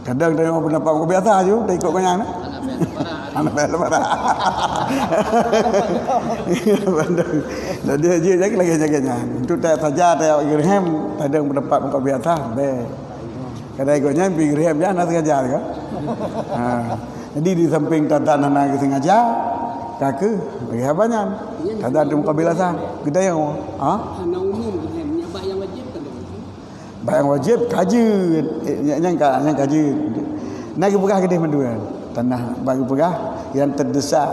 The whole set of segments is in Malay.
Kadang tengok pendapat kau biasa je, tak ikut kau yang ni. Anak lebaran. Dan dia lagi jaganya. Itu tak saja tak Graham, kadang pendapat kau biasa. Kadang ikutnya Graham je nak sengaja ke. Jadi di samping tatan anak sengaja, kaki bagi banyak. Tanda ada muka biasa. Kita yang Anak umum Graham bayang wajib kan. Bayang wajib kaji yang kaji. Nak pegah kedai menduan. Tanah bagi pegah yang terdesak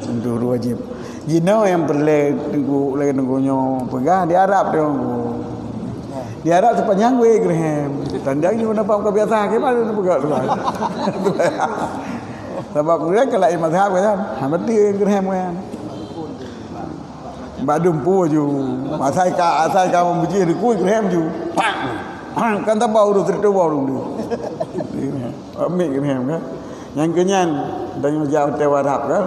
untuk wajib. Jino yang perlu tunggunya pegah di Arab dia. Di Arab sepanjang gue Graham. Tanda ni nampak muka biasa ke mana pegah tu. Sebab dia kalau mazhab kan. Mesti Graham kan. Badum pu ju. Asal ka membuji di kuih Graham ju. Kan tak bau tu tertu bau tu. Ambil Graham kan. Yang kenyan dan jauh tewarap kan.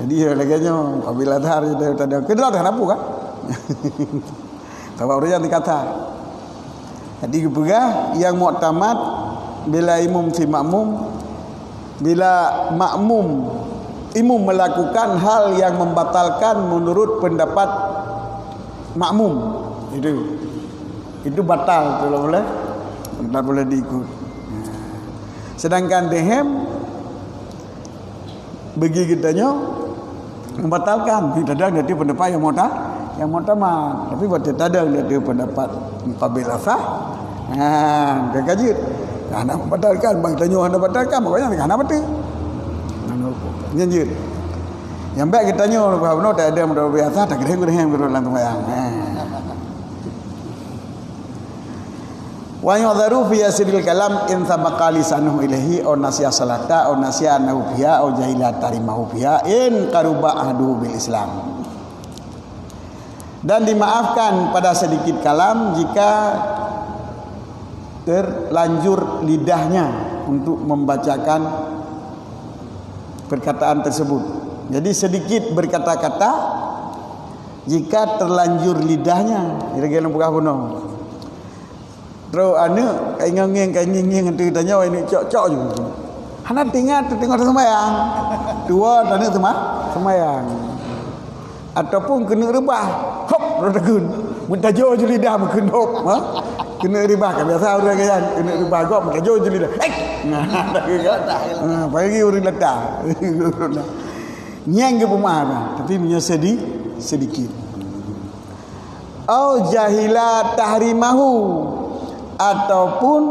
Jadi laganya apabila dahar dia tanda kedua dah apa kan. Sebab orang dikata. Jadi pegah yang muktamad bila imam si makmum bila imam melakukan hal yang membatalkan menurut pendapat makmum itu batal kalau boleh tak boleh diikut. Sedangkan dehem bagi kitanya membatalkan kita ada dari pendapat yang muktamad tapi buat kita ada dari pendapat muqabilah sah. Dia kaji nak membatalkan bang tanya anda batalkan maknanya kan apa tu? Janji. Yang baik kita tanya kalau tak ada modal biasa tak gereng dalam sembahyang. Wa yadharu fi yasril kalam in sabaqa lisanuhu ilahi aw nasiya salata aw nasiya annahu biha aw jahila tarimahu biha in qaruba ahduhu bil Islam. Dan dimaafkan pada sedikit kalam jika terlanjur lidahnya untuk membacakan perkataan tersebut. Jadi sedikit berkata-kata jika terlanjur lidahnya kira-kira bukan bunuh. Terus anak kaingeng nanti tanya ini cok-cok juga. Hana tengok sembahyang. Dua tanya sembahyang. Ataupun kena rebah. Hop rodagun. Mentajo je lidah mungkin hop. Kena rebah kan biasa orang kan kena rebah kok mentajo je lidah. Bagi orang letak. Nyang ke pemaham tapi punya sedikit. Au jahila tahrimahu ataupun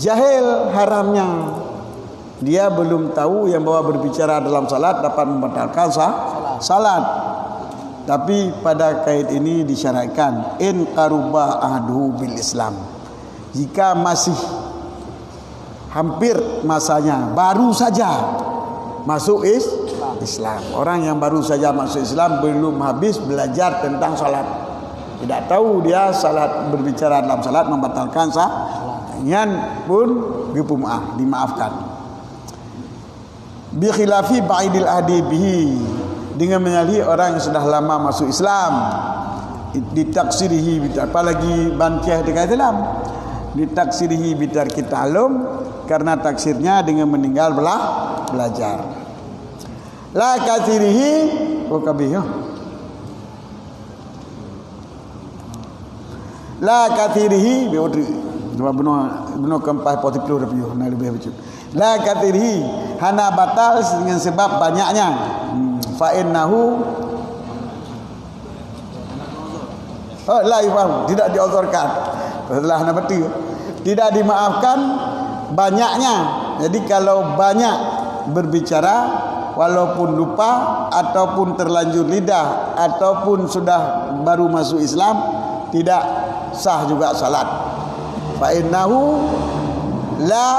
jahil haramnya. Dia belum tahu yang bahwa berbicara dalam salat dapat membatalkan salat. Tapi pada kait ini disyaratkan in qaruba ahduhu bil Islam. Jika masih hampir masanya baru saja masuk Islam. Orang yang baru saja masuk Islam belum habis belajar tentang salat. Tidak tahu dia salat berbicara dalam salat membatalkan yang pun dimaafkan. Bi khilafi ba'idil ahdi bihi dengan menyalahi orang yang sudah lama masuk Islam ditaksirihi apalagi bantiah dekat Islam ditaksirihi bitar kita alum karena taksirnya dengan meninggal belajar la katsirihi wa kabih la katsirihi beodri dua benar keempat poti pelur piu nak lebih baca la katsirihi hana batal dengan sebab banyaknya fa innahu la yufam tidak diuzurkan setelah hana betul tidak dimaafkan banyaknya. Jadi kalau banyak berbicara walaupun lupa ataupun terlanjur lidah ataupun sudah baru masuk Islam tidak sah juga salat. Fa innahu la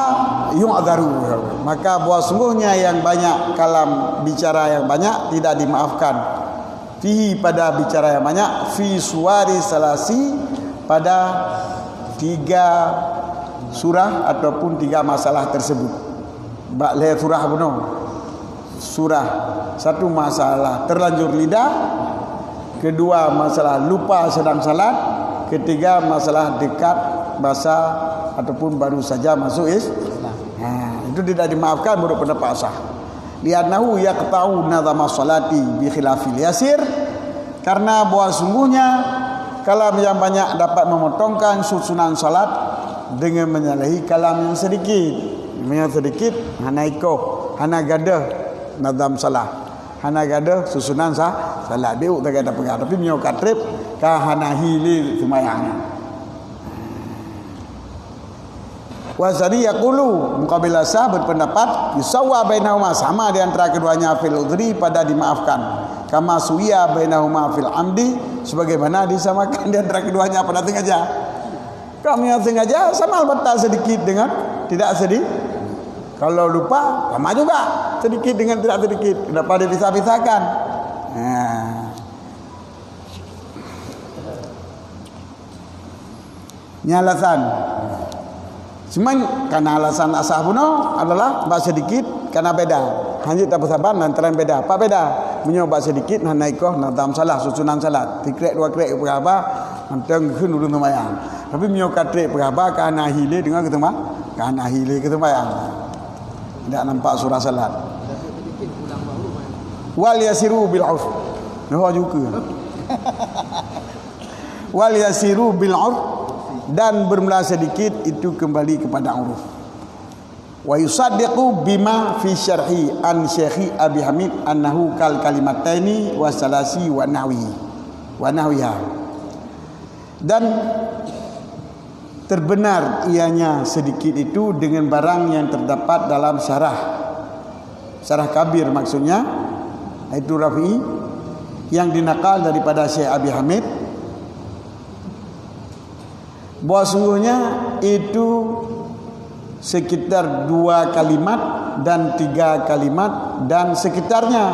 yu'dharu. Maka bahwa sungguhnya yang banyak kalam bicara yang banyak tidak dimaafkan. Fihi pada bicara yang banyak fi suwari salasi pada 3 surah ataupun 3 masalah tersebut. Ba'la surah bunuh. surah. Satu masalah terlanjur lidah, kedua masalah lupa sedang salat, ketiga masalah dekat basah ataupun baru saja masuk Islam. Itu tidak dimaafkan menurut pendapat sah. Li'annahu yaqta'u nazama salati bi khilafil yasir, karena bahwa sungguhnya kalam yang banyak dapat memotongkan susunan salat dengan menyalahi kalam yang sedikit. Yang sedikit hana ikoh, hana gadah nazam salat, hana gadah susunan salat dia tak ada pegang, tapi menyo katrip ka hana hili semayangnya. Wasani yaqulu muqabilah sah berpendapat yusawwa bainahuma, sama di antara keduanya fil udhri pada dimaafkan, kama suwiya bainahuma fil amdi, sebagaimana disamakan di antara keduanya pada sengaja. Kami yang sengaja sama albatta sedikit dengan tidak sedikit. Kalau lupa sama juga sedikit dengan tidak sedikit. Kenapa dipisah-pisahkan? Ini alasan. Cuman karena alasan asah puno adalah bahasa sedikit karena beda. Hanya tak bersabar antara beda. Apa beda? Menyoba sedikit nah naikoh nazam salah susunan salat. Tikrek dua krek berapa? Anteng khun ulun sembahyang. Tapi menyoba trek berapa kana hile dengan ketemu? Kana hile kesembahyang. Tidak nampak surah salat. Wal yasiru bil urf. Noh juga. Wal yasiru bil urf, dan bermula sedikit itu kembali kepada uruf. Wa yusaddiqu bima fi syarhi an Syekh Abi Hamid annahu kal kalimataini wa salasi wa nahwiha. Dan terbenar ianya sedikit itu dengan barang yang terdapat dalam syarah kabir, maksudnya itu Rafi'i yang dinakal daripada Syekh Abi Hamid, bahwa sungguhnya itu sekitar 2 kalimat dan 3 kalimat dan sekitarnya.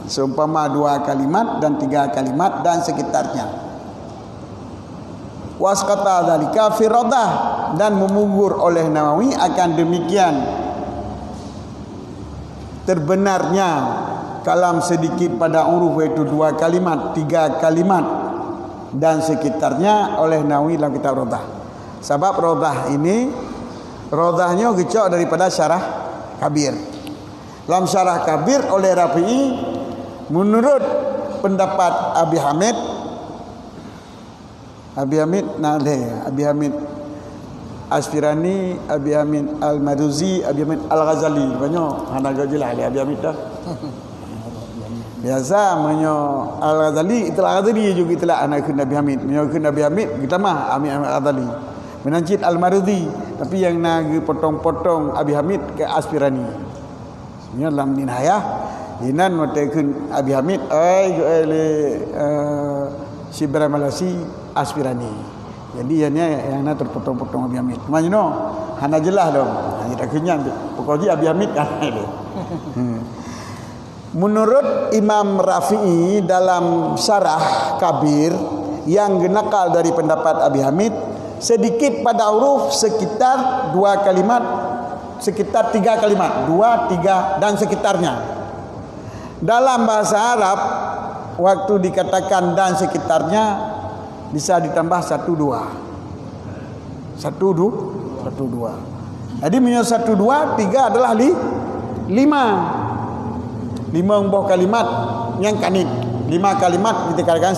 Seumpama 2 kalimat dan 3 kalimat dan sekitarnya. Wasqata dzalika fi radah, dan memugur oleh Nawawi akan demikian terbenarnya kalam sedikit pada uruf, yaitu 2 kalimat, 3 kalimat dan sekitarnya oleh Nawawi dalam kitab Rodah. Sebab Rodah ini Rodahnya gecok daripada syarah kabir. Dalam syarah kabir oleh Rafi'i, menurut pendapat Abi Hamid Asfirani, Abi Hamid Al-Maduzi, Abi Hamid Al-Ghazali, banyak hana gajilah Abi Hamid dah. Biasa menyo Al-Ghazali itulah Ghazali juga itulah anak Nabi Hamid. Menyo Nabi Hamid kita mah Ami Al-Ghazali. Menancit Al-Marudi, tapi yang nak potong-potong Abi Hamid ke Asfirani. Menyo dalam Ninhayah inan matekun Abi Hamid Sibra Malasi Asfirani. Jadi yang nak terpotong-potong Abi Hamid. Macam no, hana jelas dong. Hanya tak kenyang. Pokoknya Abi Hamid kan itu. Menurut Imam Rafi'i dalam syarah kabir yang genakal dari pendapat Abi Hamid, sedikit pada huruf sekitar 2 kalimat, sekitar 3 kalimat, 2, 3 dan sekitarnya. Dalam bahasa Arab, waktu dikatakan dan sekitarnya bisa ditambah 1, 2. 1, 2. Jadi minus 1, 2, 3 adalah 5. 5 kalimat yang kanit. 5 kalimat dikatakan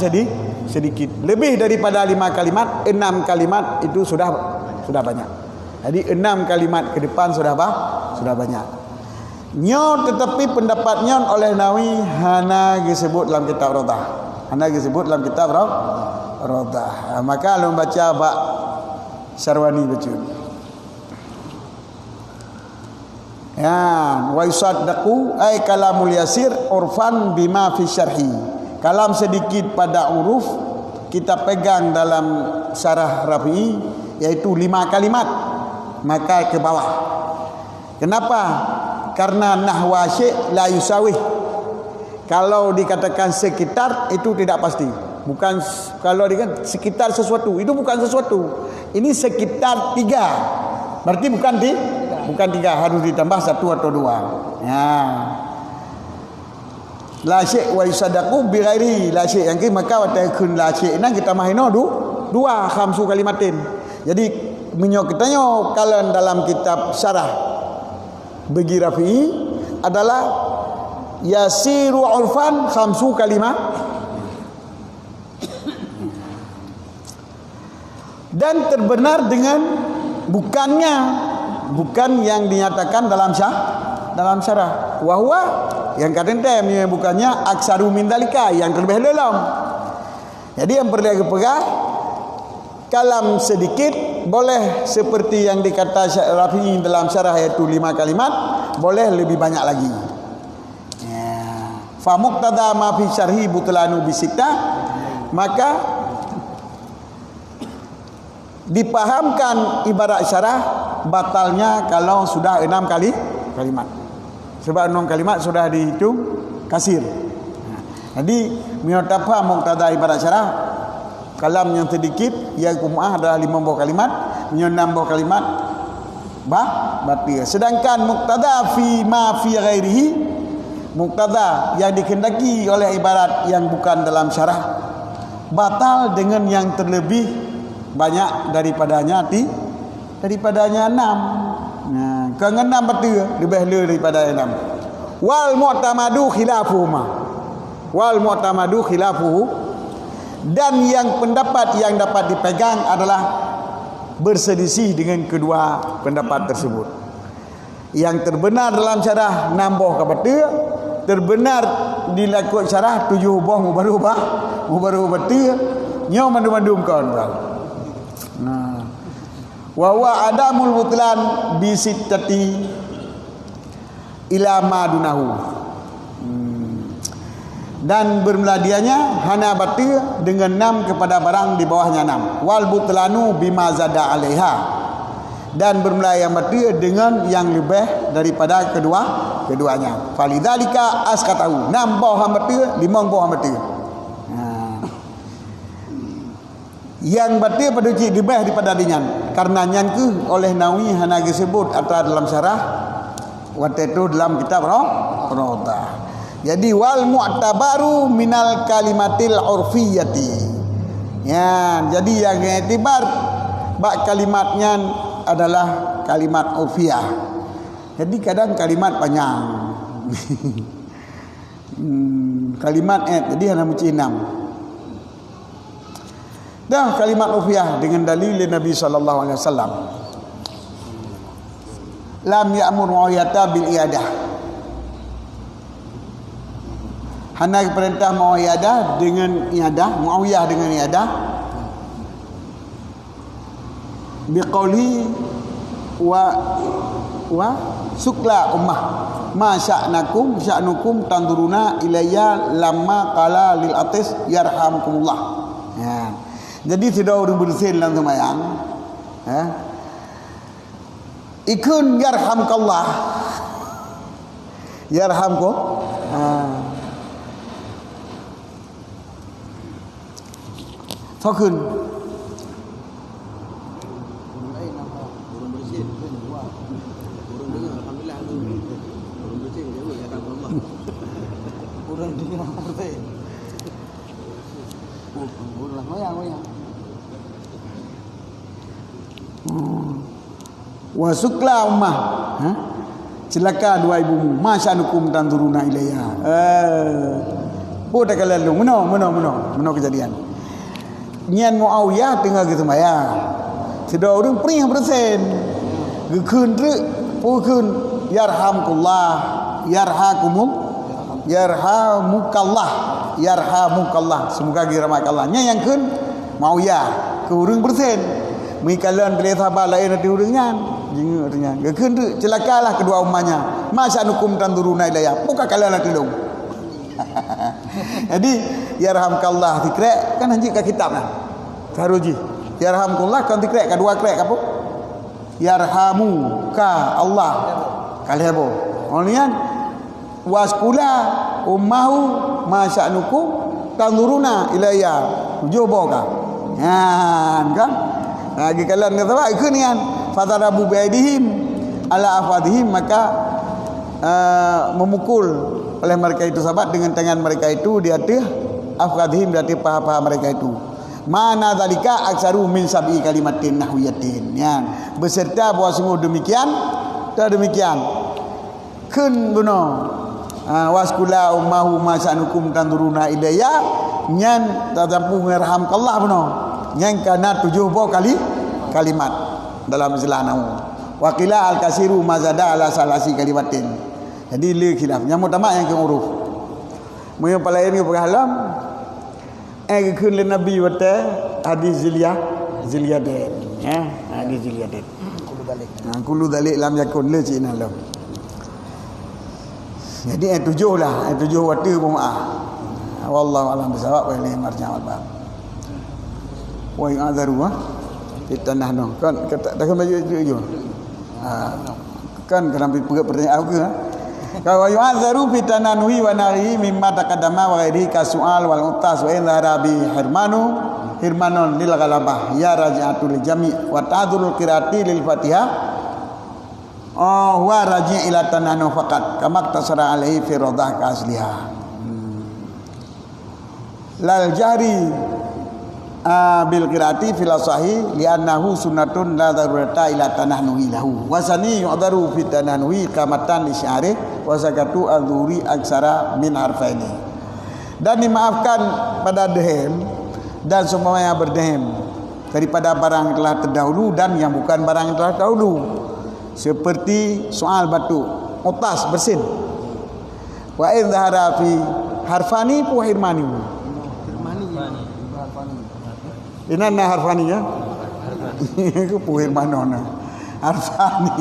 sedikit. Lebih daripada 5 kalimat, 6 kalimat itu sudah banyak. Jadi 6 kalimat ke depan sudah banyak. Tetapi pendapatnya oleh Nawawi hana disebut dalam kitab Rodah. Maka kalau membaca bab Syarwani baca. Ya, wa yusaddaqu ay kalamul yasir urfan bima fi syarhi. Kalam sedikit pada uruf kita pegang dalam syarah Rafi'i, yaitu 5 kalimat, maka ke bawah. Kenapa? Karena nahwa syai' la yusawih. Kalau dikatakan sekitar itu tidak pasti. Bukan kalau dikatakan sekitar sesuatu, itu bukan sesuatu. Ini sekitar 3. Berarti bukan 3, harus ditambah 1 atau 2. Ya. la syek wa yusadaqu bi ghairi la syek yang ke maka wata kun la syek nang kita mahino dua khamsu kalimatin. Jadi menyok kitanya kalau dalam kitab syarah bagi Rafi'i adalah yasiru urfan khamsu kalimah dan terbenar dengan bukan yang dinyatakan dalam syarah wahwa yang kadang-kadang bukannya aksaru min dalika yang terlebih dalam. Jadi yang perlu dipegang kalam sedikit boleh seperti yang dikata Rafi'i dalam syarah iaitu 5 kalimat, boleh lebih banyak lagi. Fa muqtada ma fi syarhi butlanu bisita, maka dipahamkan ibarat syarah batalnya kalau sudah 6 kalimat. Sebab 6 kalimat sudah dihitung kasir. Jadi menetapkan muqtada ibarat syarah kalam yang sedikit yang kumah adalah 50 kalimat, 60 kalimat batil. Sedangkan muqtada fi ma fi ghairihi, muqtada yang dikehendaki oleh ibarat yang bukan dalam syarah batal dengan yang terlebih banyak daripadanya 6. Nah, ke 6 betul lebih daripada 6. Wal mu'tamadu khilafuhuma. Wal mu'tamadu khilafuhu, dan yang pendapat yang dapat dipegang adalah berselisih dengan kedua pendapat tersebut. Yang terbenar dalam syarah 6 boh ke betul, terbenar dilakukan syarah 7 boh mubaruh betul, nyo mandum-mandum kawan. Nah, wa huwa adamul butlan bi sittati ila madunahu. Dan bermeladianya hana batil dengan 6 kepada barang di bawahnya 6. Wal butlanu bima zada alaiha, dan bermelai yang batil dengan yang lebih daripada keduanya. Falidzalika askatahu, 6 bawah batil, 5 bawah batil. Yang batil pada cik lebih daripada dinyan, karena nyan ke oleh Nawawi hana disebut atau dalam syarah waktu itu dalam kitab Rawdah. Jadi wal mu'tabaru minal kalimatil urfiyati. Ya, jadi yang iktibar bak kalimatnya adalah kalimat urfiyah. Jadi kadang kalimat panjang. Kalimat jadi hanya mesti 6. Dah kalimat urfiyah dengan dalil Nabi sallallahu alaihi wasallam. Lam ya'mur mu'ayyata bil iadah. Hana perintah Muawiyah dengan iadah, Muawiyah dengan iadah biqauli wa sukla ummah ma sya'nukum tanduruna ilayya lamma qala lil atis yarhamkumullah. Ya. Jadi tidak orang bersin dalam sembahyang. Ya. Ikun yarhamkallah. Yarhamku. Fakun wa sukla ummah, celaka dua ibumu, masyanukum tanzuruna ilayha. Boleh kalau meno kejadian. Nyan Muawiyah tengah ke sembahyang. Sedar orang pering persen. Gekun tu pukun yarhamkullah, yarhamukallah. Semoga dirahmatkan. Nya yang kun Muawiyah ke urang persen. Mikalan boleh sabar lain nanti urangnya. Jinga artinya. Gekun tu celakalah kedua umatnya. Masyanukum tanduruna ilayya. Bukan kalian nak tolong. Jadi yarhamkallah dikrek kan anjing ke kitab lah. Taruji. Yarhamkallah kan dikrek kedua krek apa? Yarhamu ka Allah. Kalebo. Onian waskula ummahu ma sya'nukum tanzuruna ilayya. Joboka. Kan? Lagi kalian kata ikut nian fatarabu biaidihim ala afadihim, maka memukul oleh mereka itu sahabat dengan tangan mereka itu di atas afkhadhim, di atas paha-paha mereka itu. Mana zalika aksaru min sab'i kalimatin nahwiyatin, ya, beserta bahawa sungguh demikian dan demikian kun buno waskula ummahu masanukum tanduruna ilayya nyan tadampu ngerhamkallah buno nyan kana 70 kalimat dalam istilah wakila al-kasiru mazada ala salasi kalimatin. Jadi le khilaf yang utama yang ke huruf moyo palain ke berhalam kun le nabi wata hadis ziliyadin, ya, hadis ziliyadin kulu dalik lam yakun le cina lam. Jadi ayat 7 lah, ayat 7 waktu bermaaf. Wallahu a'lam bissawab wa ilaihi marji'ul bab. Wa ya'dharu fitanah no. Kan kata dah baju je. Kan kenapa pertanyaan aku ha? Kalau ya'dharu fitanah nuhi wa nari mimma taqaddama wa ghairihi kasu'al wal utas wa in dharabi hirmanon lil ghalabah ya raji'atul jami' wa ta'dhurul qirati lil Fatihah. Wa raji' ila tanahnu faqat kama tasara alaihi fi radah ka asliha. Lal jahri bil qiraati fil sahih li'annahu sunnatun la darurata ila tanahnu lahu. Wasani yu'daru fi tanahnu kamatan li syarih wa zakatu al-dhuri aksara min harfaini. Dan dimaafkan pada dehem dan semua yang berdehem daripada barang yang telah terdahulu dan yang bukan barang yang telah terdahulu. Seperti soal batu utas bersin wa in dhahara fi harfani pu hirmani inna harfani ya ku pu hirmanona harfani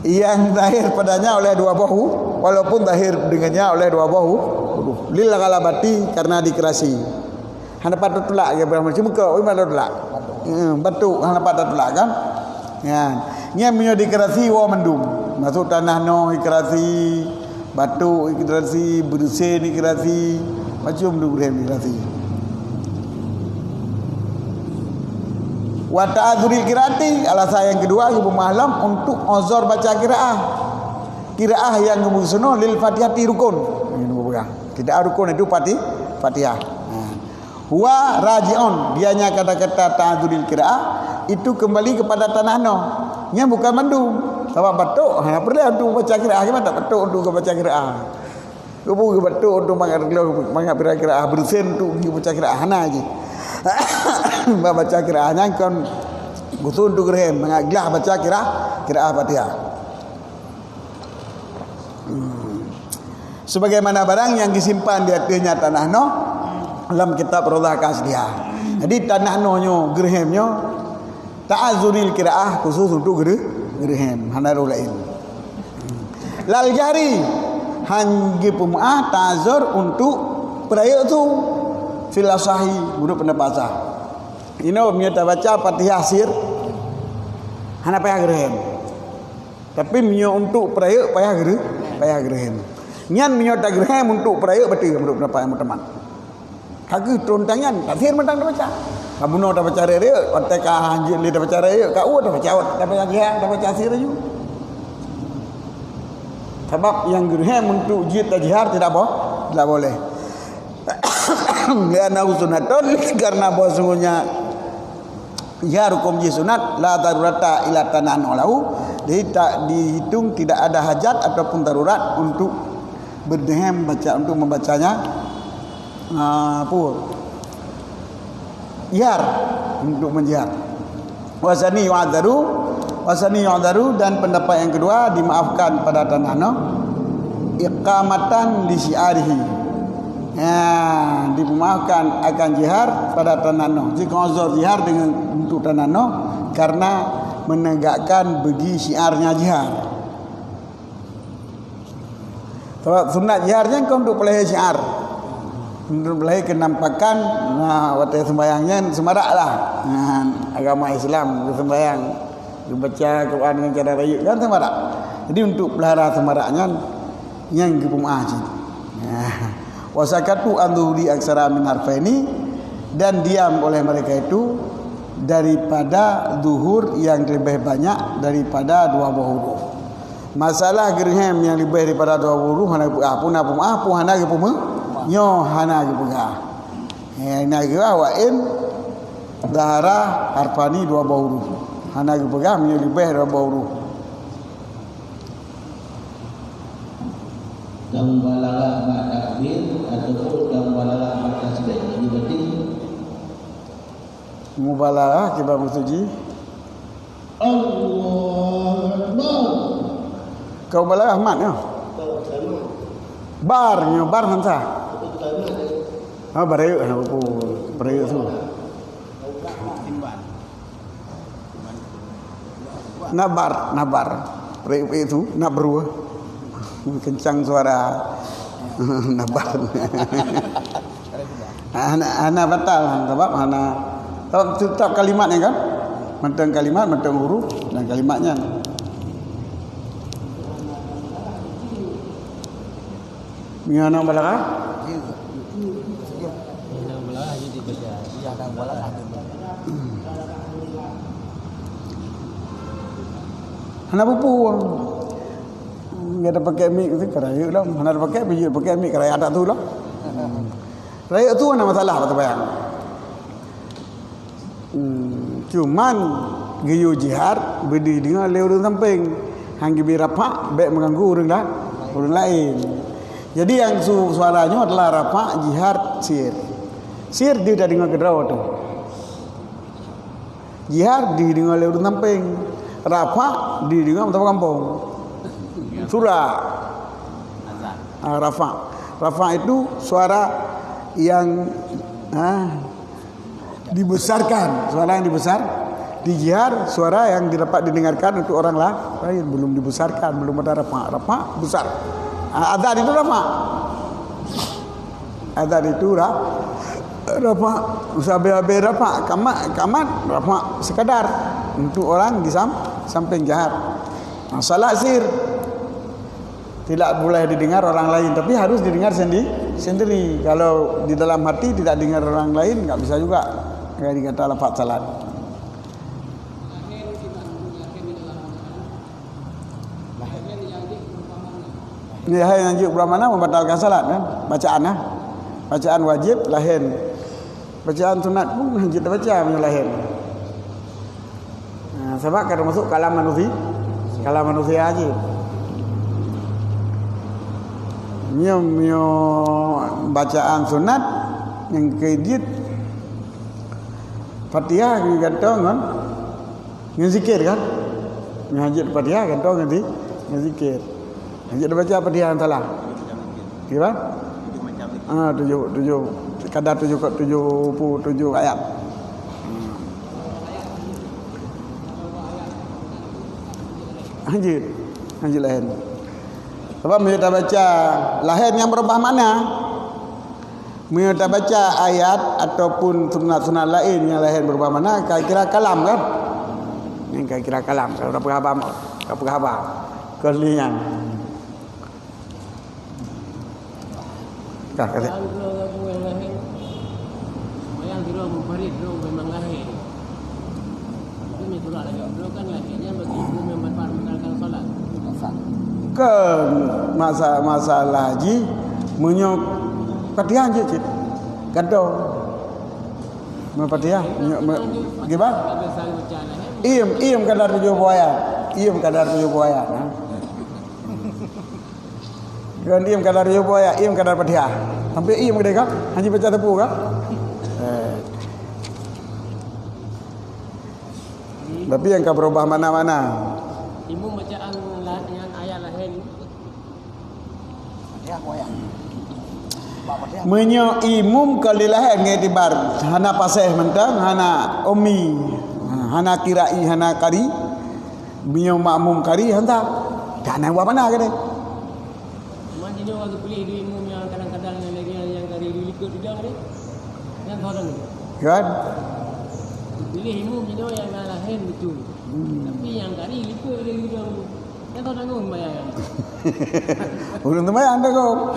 yang zahir padanya oleh dua bahu walaupun zahir dengannya oleh dua bahu lil ghalabati karena dikerasi hana patut tulak ya berapa macam muka oi patut tulak batu hana patut tulak kan. Ya, nya minyo dikerasi wa mendum. Masuk tanah no dikerasi, batu dikerasi, bersin dikerasi, macam tu boleh dikerasi. Wa ta'adzuril qiraati, alasan yang kedua ibu mahlam untuk uzur baca qiraah. Qiraah yang kemusono lil Fatihati rukun. Ini pegang. Tidak rukun itu Fatihah. Huwa raji'un, dianya kata-kata ta'adzuril qiraah itu kembali kepada tanah no. Nya bukan mandum. Sebab batuk, perlu untuk baca qiraah, gimana tak batuk untuk baca qiraah. Kubu batuk untuk mengajar qiraah bersin untuk baca qiraah hana aje. Baca qiraah nyangkon gusun untuk rehem mengaglah baca qiraah Fatihah. Sebagaimana barang yang disimpan di atasnya tanah no dalam kitab Radah Kasliah. Jadi tanah no nyo gerhem nyo ta'azuril qiraah khusus untuk gerhem hanarul lain. Lal jari hanggi pemaah ta'azur untuk perayaan tu filasahi menurut pendapat sah. Ini menyata baca Fatihah sir hana payah gerhem. Tapi menyo untuk perayaan payah gerhem. Nyan menyata gerhem untuk perayaan betul menurut pendapat yang teman. Kaki turun tangan tak sir mentang baca. Kamu nak baca raya, otak anjing dia baca raya, kau dah baca jihad, dah baca sir ju. Sebab yang gerhem untuk jihad tidak boleh. Karena sunatun karena bahawa sungguhnya ya hukum sunat la darurata ila tanan lahu. Jadi tak dihitung tidak ada hajat ataupun darurat untuk berdehem baca untuk membacanya jihar untuk menjihar. Wasani yu'adharu dan pendapat yang kedua dimaafkan pada tanah iqamatan li syi'arihi. Ya, dimaafkan akan jihar pada tanah jika uzur jihar dengan untuk tanah karena menegakkan bagi syiarnya jihar. Sebab sunat jiharnya kau untuk pelai syiar. Untuk pelai kenampakan waktu sembahyangnya semarak lah. Agama Islam sembahyang dibaca Quran dengan cara rayuk kan semarak. Jadi untuk pelihara semaraknya yang kepumah je. Wasakatu anduri aksara min harfaini dan diam oleh mereka itu daripada zuhur yang lebih banyak daripada dua buah huruf. Masalah gerhem yang lebih daripada 20 hana pun hana ke pun nyo hana ke pegah. Hana ke awain dahara harpani 2 bauru. Hana ke pegah yang lebih daripada 2 bauru. Kaum balaghah ba'da takbir ataupun kaum balaghah ba'da tasbih ini berarti Mubalaghah kita bersuji. Allahu Akbar. Kau balaghah mat ya. Bar hansa. Barayu apa barayu tu. Nabar. Barayu itu nabru. Kencang suara nabar. Hana batal sebab hana tetap kalimatnya kan. Mentang kalimat, mentang huruf dan kalimatnya. Miana balaghah? Hana pupu. Enggak ada pakai mic tu keraya lah. Hana ada pakai biji pakai mic keraya ada tu lah. Raya tu ada masalah apa bayang. Cuman giyu jihad bedi dengan leu samping hang gibi rapak baik mengganggu orang lain. Jadi yang suaranya adalah rapak jihad sir. Sir dia dah dengar kedraw tu. Jihad di dengar leu samping. Rapak di dengar betul kampung. Surah Rafa itu suara yang dibesarkan, suara yang dibesar. Di jihar suara yang dapat didengarkan untuk orang lain, belum dibesarkan, belum ada rafa besar. Adzan itu rafa. Adzan itu rafa, usabe rafa, kamat rafa sekadar untuk orang di samping jihar. Salat sir tidak boleh didengar orang lain, tapi harus didengar sendiri. Kalau di dalam hati tidak dengar orang lain, enggak bisa juga. Kayak dikata lafaz salat. Ini yang juk bermakna membatalkan salat kan? Bacaan wajib lahin. Bacaan sunat pun hajat baca menyalahin. Sebab kalau masuk kalam manusia aja. Mio bacaan sunat yang kedit Fatihah gantung kan ngzikir kan ngajit Fatihah gantung nanti ngzikir ngajit baca Fatihah yang salah gimana tujuh kadar 77 ayat Anjir lain. Sebab kita baca lahir yang berubah mana? Kita baca ayat ataupun sunat-sunat lain yang lahir berubah mana? Kira kalam kan? Ini kira kalam. Kalau tak apa kelian. Kah kata. Yang kira mufarid memang lahir. Ini surah lagi. Kan lahirnya bagi ibu membatalkan solat. Ke masalah haji menyok Fatihah je cik gaduh Fatihah gimana im kadar 7 ayat kan im kadar 7 ayat im kadar Fatihah sampai im gede kan haji baca tepu kan tapi yang berubah mana-mana ibu bacaan yang ayat lahir menyo imum kalilah ngetibar hana paseh mentang hana ummi hana kirai hana kari menyo makmum kari hanta dana wa mana kene majinyo waktu pilih di imum yang kadang-kadang yang kari dilikut dia ni yang orang kan pilih imum jinyo yang lahir betul tapi yang kari likut dia yang tahu tanggung bayar. Ulun tu bayar anda kau.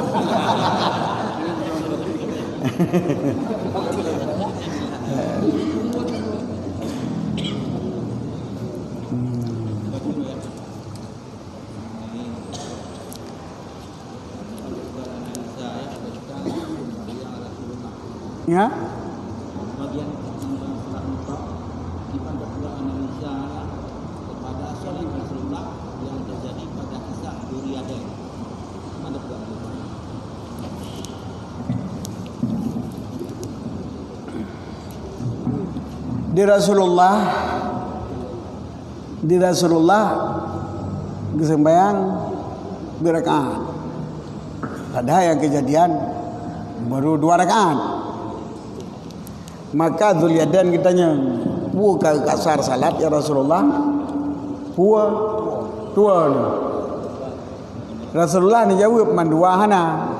Ya. bagian ketimbang surat mutlak kita berdua analisa kepada solat Rasulullah yang terjadi pada kisah Duriaden. Mana pula? Di Rasulullah sembahyang berakaat. Ada yang kejadian baru 2 rakaat. Maka Dzulyadan kitanya, "Pua kasar salat ya Rasulullah?" Pua tua ni. Rasulullah ni jawab manduahana.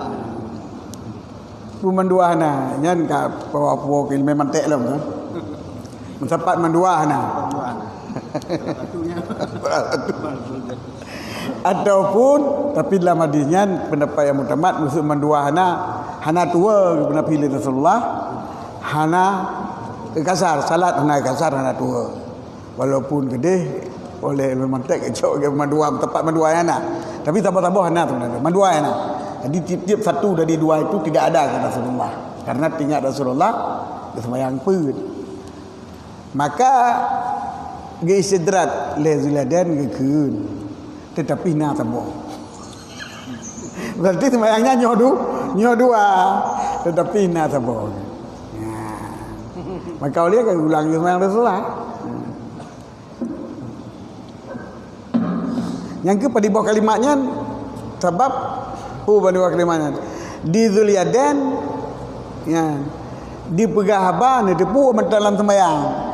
Manduahana nyan ka pua ilmu mantek lah kan. Mencapat manduahana. Ataupun tapi dalam hadisnya pendapat yang mutamat musuh manduahana hana tua pernah pilih Rasulullah hana kasar salat hana kasar hana tua walaupun gede oleh ilmu mantek kecok ke mandua tepat manduahana tapi tambah-tambah hana sebenarnya manduahana. Jadi tiap-tiap satu dari 2 itu tidak ada kata Rasulullah karena tinggal Rasulullah sembahyang pun. Maka geistidrat le Dzulyadan gekun tetapi na tambah. Berarti sembahyangnya nyoh dua tetapi na tambah. Nah. Maka oleh kan ulang sembahyang Rasulullah. Yang ke pada bawah kalimatnya sebab pada bawah kalimatnya di Dzulyadan ya dipegahaban depu dalam sembahyang.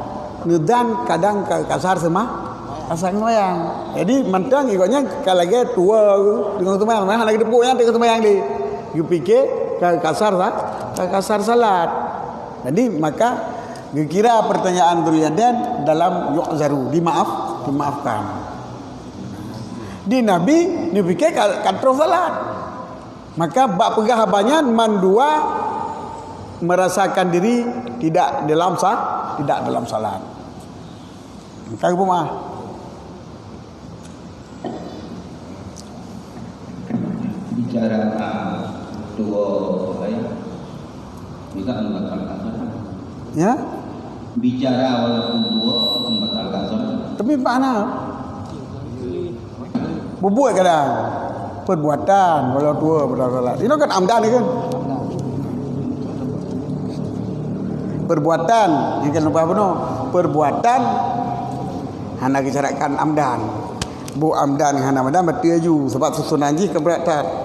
Nedan kadang kasar kasar sembahyang. Jadi mantang ikutnya kalau lagi tua dengan sembahyang, mana lagi depuknya dengan sembahyang di. You fikir kasar salat. Jadi maka dikira pertanyaan Dzulyadan dalam yu'zaru, dimaafkan. Di Nabi ni fikir kontrol salat. Maka bab pegahabannya mandua merasakan diri tidak dalam salat. Maka apa bicara dua bisa membatalkan salat. Ya? Bicara walaupun dua membatalkan salat. Tapi mana? Berbuat kadang perbuatan walau dua batal salat. Ini kan amdan ni kan? Perbuatan yang kan lupa benar. Perbuatan hana kisarakan amdan. Bu amdan hana amdan berarti aju sebab susunan ji keberatan.